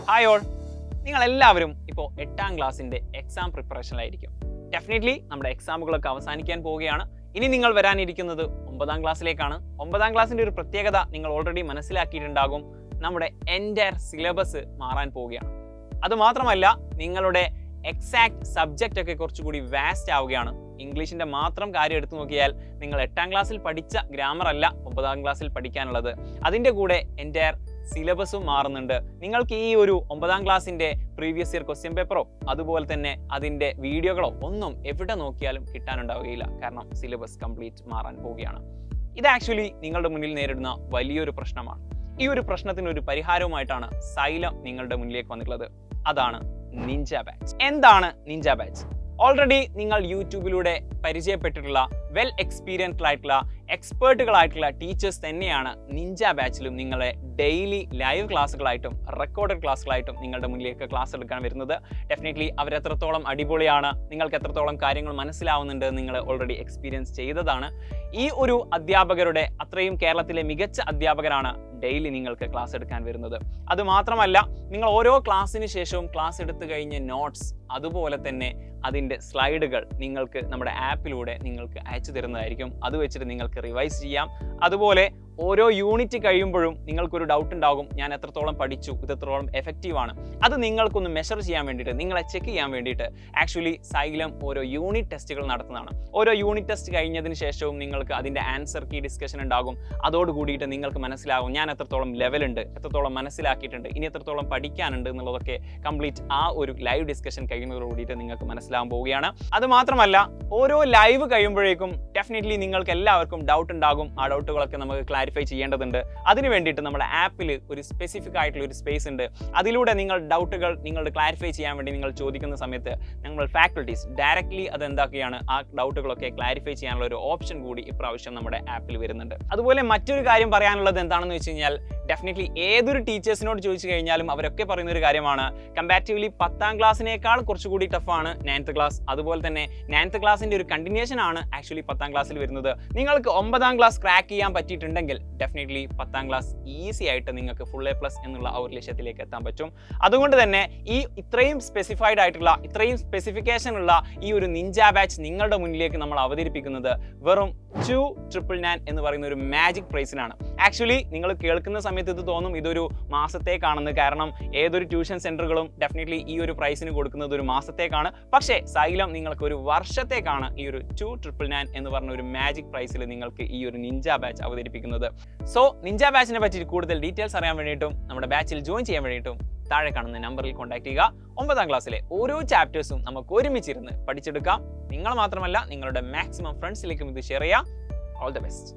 Hi all, നിങ്ങളെല്ലാവരും ഇപ്പോൾ 8ാം ക്ലാസ്സിൻ്റെ എക്സാം പ്രിപ്പറേഷനിലായിരിക്കും. ഡെഫിനറ്റ്ലി നമ്മുടെ എക്സാമുകളൊക്കെ അവസാനിക്കാൻ പോവുകയാണ്. ഇനി നിങ്ങൾ വരാനിരിക്കുന്നത് 9ാം ക്ലാസ്സിലേക്കാണ്. 9ാം ക്ലാസ്സിൻ്റെ ഒരു പ്രത്യേകത നിങ്ങൾ ഓൾറെഡി മനസ്സിലാക്കിയിട്ടുണ്ടാകും. നമ്മുടെ എൻറ്റയർ സിലബസ് മാറാൻ പോവുകയാണ്. അതുമാത്രമല്ല, നിങ്ങളുടെ എക്സാക്ട് സബ്ജക്റ്റ് ഒക്കെ കുറച്ചുകൂടി വാസ്റ്റ് ആവുകയാണ്. ഇംഗ്ലീഷിൻ്റെ മാത്രം കാര്യം എടുത്തു നോക്കിയാൽ നിങ്ങൾ 8ാം ക്ലാസ്സിൽ പഠിച്ച ഗ്രാമർ അല്ല 9ാം ക്ലാസ്സിൽ പഠിക്കാനുള്ളത്. അതിൻ്റെ കൂടെ എൻറ്റയർ സിലബസും മാറുന്നുണ്ട്. നിങ്ങൾക്ക് ഈ ഒരു 9ാം ക്ലാസ്സിൻ്റെ പ്രീവിയസ് ഇയർ ക്വസ്റ്റ്യൻ പേപ്പറോ അതുപോലെ തന്നെ അതിൻ്റെ വീഡിയോകളോ ഒന്നും എവിടെ നോക്കിയാലും കിട്ടാനുണ്ടാവുകയില്ല. കാരണം സിലബസ് കംപ്ലീറ്റ് മാറാൻ പോവുകയാണ്. ഇത് ആക്ച്വലി നിങ്ങളുടെ മുന്നിൽ നേരിടുന്ന വലിയൊരു പ്രശ്നമാണ്. ഈ ഒരു പ്രശ്നത്തിന് ഒരു പരിഹാരവുമായിട്ടാണ് സൈലം നിങ്ങളുടെ മുന്നിലേക്ക് വന്നിട്ടുള്ളത്. അതാണ് നിഞ്ച ബാച്ച്. എന്താണ് നിഞ്ച ബാച്ച്? ഓൾറെഡി നിങ്ങൾ യൂട്യൂബിലൂടെ പരിചയപ്പെട്ടിട്ടുള്ള വെൽ എക്സ്പീരിയൻസ്ഡ് ആയിട്ടുള്ള എക്സ്പേർട്ടുകളായിട്ടുള്ള ടീച്ചേഴ്സ് തന്നെയാണ് നിഞ്ച ബാച്ചിലും നിങ്ങളെ ഡെയിലി ലൈവ് ക്ലാസ്സുകളായിട്ടും റെക്കോർഡഡ് ക്ലാസ്സുകളായിട്ടും നിങ്ങളുടെ മുന്നിലേക്ക് ക്ലാസ് എടുക്കാൻ വരുന്നത്. ഡെഫിനറ്റ്ലി അവരെത്രത്തോളം അടിപൊളിയാണ്, നിങ്ങൾക്ക് എത്രത്തോളം കാര്യങ്ങൾ മനസ്സിലാവുന്നുണ്ട് നിങ്ങൾ ഓൾറെഡി എക്സ്പീരിയൻസ് ചെയ്തതാണ്. ഈ ഒരു അധ്യാപകരുടെ അത്രയും കേരളത്തിലെ മികച്ച അധ്യാപകരാണ് ഡെയിലി നിങ്ങൾക്ക് ക്ലാസ് എടുക്കാൻ വരുന്നത്. അതുമാത്രമല്ല, നിങ്ങൾ ഓരോ ക്ലാസ്സിന് ശേഷവും ക്ലാസ് എടുത്തു കഴിഞ്ഞ നോട്ട്സ് അതുപോലെ തന്നെ അതിൻ്റെ സ്ലൈഡുകൾ നിങ്ങൾക്ക് നമ്മുടെ ആപ്പിലൂടെ നിങ്ങൾക്ക് അയച്ചു തരുന്നതായിരിക്കും. അത് വെച്ചിട്ട് നിങ്ങൾക്ക് റിവൈസ് ചെയ്യാം. അതുപോലെ ഓരോ യൂണിറ്റ് കഴിയുമ്പോഴും നിങ്ങൾക്കൊരു ഡൗട്ട് ഉണ്ടാകും, ഞാൻ എത്രത്തോളം പഠിച്ചു, ഇത് എത്രത്തോളം എഫക്റ്റീവാണ്. അത് നിങ്ങൾക്കൊന്ന് മെഷർ ചെയ്യാൻ വേണ്ടിയിട്ട്, നിങ്ങളെ ചെക്ക് ചെയ്യാൻ വേണ്ടിയിട്ട് ആക്ച്വലി സൈലം ഓരോ യൂണിറ്റ് ടെസ്റ്റുകൾ നടത്തുന്നതാണ്. ഓരോ യൂണിറ്റ് ടെസ്റ്റ് കഴിഞ്ഞതിന് ശേഷവും നിങ്ങൾക്ക് അതിൻ്റെ ആൻസർ കീ ഡിസ്കഷൻ ഉണ്ടാകും. അതോടുകൂടിയിട്ട് നിങ്ങൾക്ക് മനസ്സിലാകും ഞാൻ എത്രത്തോളം ലെവലുണ്ട്, എത്രത്തോളം മനസ്സിലാക്കിയിട്ടുണ്ട്, ഇനി എത്രത്തോളം പഠിക്കാനുണ്ട് എന്നുള്ളതൊക്കെ കംപ്ലീറ്റ് ആ ഒരു ലൈവ് ഡിസ്കഷൻ കഴിയുന്നതോടുകൂടിയിട്ട് നിങ്ങൾക്ക് മനസ്സിലാകാൻ പോവുകയാണ്. അതുമാത്രമല്ല, ഓരോ ലൈവ് കഴിയുമ്പോഴേക്കും ഡെഫിനറ്റ്ലി നിങ്ങൾക്ക് എല്ലാവർക്കും ഡൗട്ട് ഉണ്ടാകും. ആ ഡൗട്ടുകളൊക്കെ നമുക്ക് ക്ലാരിഫൈ ചെയ്യേണ്ടതുണ്ട്. അതിന് വേണ്ടിയിട്ട് നമ്മുടെ ആപ്പിൽ ഒരു സ്പെസിഫിക് ആയിട്ടുള്ള ഒരു സ്പേസ് ഉണ്ട്. അതിലൂടെ നിങ്ങൾ ഡൗട്ടുകൾ നിങ്ങളുടെ ക്ലാരിഫൈ ചെയ്യാൻ വേണ്ടി നിങ്ങൾ ചോദിക്കുന്ന സമയത്ത് നമ്മൾ ഫാക്കൽറ്റീസ് ഡയറക്റ്റ്ലി അതെന്താക്കുകയാണ്, ആ ഡൗട്ടുകളൊക്കെ ക്ലാരിഫൈ ചെയ്യാനുള്ള ഒരു ഓപ്ഷൻ കൂടി ഇപ്രാവശ്യം നമ്മുടെ ആപ്പിൽ വരുന്നുണ്ട്. അതുപോലെ മറ്റൊരു കാര്യം പറയാനുള്ളത് എന്താണെന്ന് വെച്ച് കഴിഞ്ഞാൽ, ഡെഫിനറ്റ്ലി ഏതൊരു ടീച്ചേഴ്സിനോട് ചോദിച്ചു കഴിഞ്ഞാലും അവരൊക്കെ പറയുന്ന ഒരു കാര്യമാണ്, കമ്പാരിറ്റീവ്ലി 10ാം ക്ലാസ്സിനേക്കാൾ കുറച്ചുകൂടി ടഫാണ് 9th ക്ലാസ്. അതുപോലെ തന്നെ 9th ക്ലാസ്സിൻ്റെ ഒരു കണ്ടിന്യൂഷൻ ആണ് ആക്ച്വലി 10ാം ക്ലാസ്സിൽ വരുന്നത്. നിങ്ങൾക്ക് 9ാം ക്ലാസ് ക്രാക്ക് ചെയ്യാൻ പറ്റിയിട്ടുണ്ടെങ്കിൽ ഡെഫിനറ്റ്ലി 10ാം ക്ലാസ് ഈസി ആയിട്ട് നിങ്ങൾക്ക് ഫുൾ A+ എന്നുള്ള ആ ഒരു ലക്ഷ്യത്തിലേക്ക് എത്താൻ പറ്റും. അതുകൊണ്ട് തന്നെ ഈ ഇത്രയും സ്പെസിഫൈഡ് ആയിട്ടുള്ള, ഇത്രയും സ്പെസിഫിക്കേഷൻ ഉള്ള ഈ ഒരു നിഞ്ച ബാച്ച് നിങ്ങളുടെ മുന്നിലേക്ക് നമ്മൾ അവതരിപ്പിക്കുന്നത് വെറും 2,999 എന്ന് പറയുന്ന ഒരു മാജിക് പ്രൈസിനാണ്. ആക്ച്വലി നിങ്ങൾ കേൾക്കുന്ന സമയത്ത് ഇത് തോന്നും ഇതൊരു മാസത്തേക്കാണെന്ന്. കാരണം ഏതൊരു ട്യൂഷൻ സെന്ററുകളും ഡെഫിനറ്റ്ലി ഈ ഒരു പ്രൈസിന് കൊടുക്കുന്നത് ഒരു മാസത്തേക്കാണ്. പക്ഷേ സൈലം നിങ്ങൾക്ക് ഒരു വർഷത്തേക്കാണ് ഈ ഒരു 2,999 എന്ന് പറഞ്ഞ ഒരു മാജിക് പ്രൈസിൽ നിങ്ങൾക്ക് ഈ ഒരു നിഞ്ച ബാച്ച് അവതരിപ്പിക്കുന്നത്. സോ നിഞ്ച ബാച്ചിനെ പറ്റി കൂടുതൽ ഡീറ്റെയിൽസ് അറിയാൻ വേണ്ടിയിട്ടും നമ്മുടെ ബാച്ചിൽ ജോയിൻ ചെയ്യാൻ വേണ്ടിയിട്ടും താഴെ കാണുന്ന നമ്പറിൽ കോൺടാക്ട് ചെയ്യുക. 9ാം ക്ലാസ്സിലെ ഓരോ ചാപ്റ്റേഴ്സും നമുക്ക് ഒരുമിച്ചിരുന്ന് പഠിച്ചെടുക്കാം. നിങ്ങൾ മാത്രമല്ല, നിങ്ങളുടെ മാക്സിമം ഫ്രണ്ട്സിലേക്കും ഇത് ഷെയർ ചെയ്യാം. All the best.